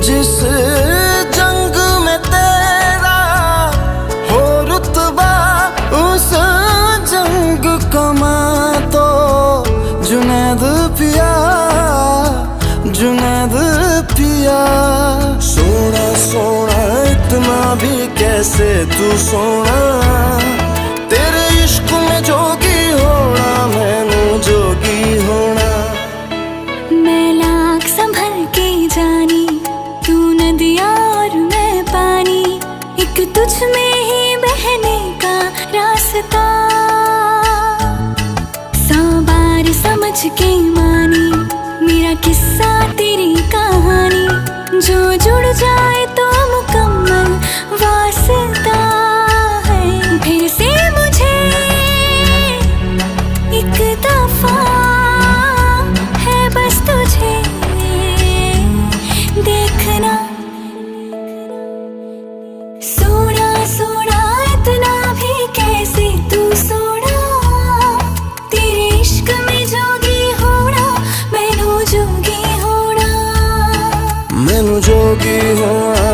जिस जंग में तेरा हो रुतबा, उस जंग कमा तो जुनैद पिया, जुनैद पिया। सोना सोना इतना भी कैसे तू सोना, तेरे इश्क में जोगी होना, मैनू जोगी होना। मैं लाख संभल के जानी, तू नदिया और मैं पानी, एक तुझ में ही बहने का रास्ता। 100 बार समझ के मानी मेरा किस्सा तेरी कहानी, जो जुड़ जाए तो मुकम्मल वास्ता है। फिर से मुझे एक दफा है बस तुझे देखना। सोना सोना इतना भी कैसे तू सोना, तेरे इश्क में जोगी होना, मैनू जोगी होना, मैनू जोगी होना,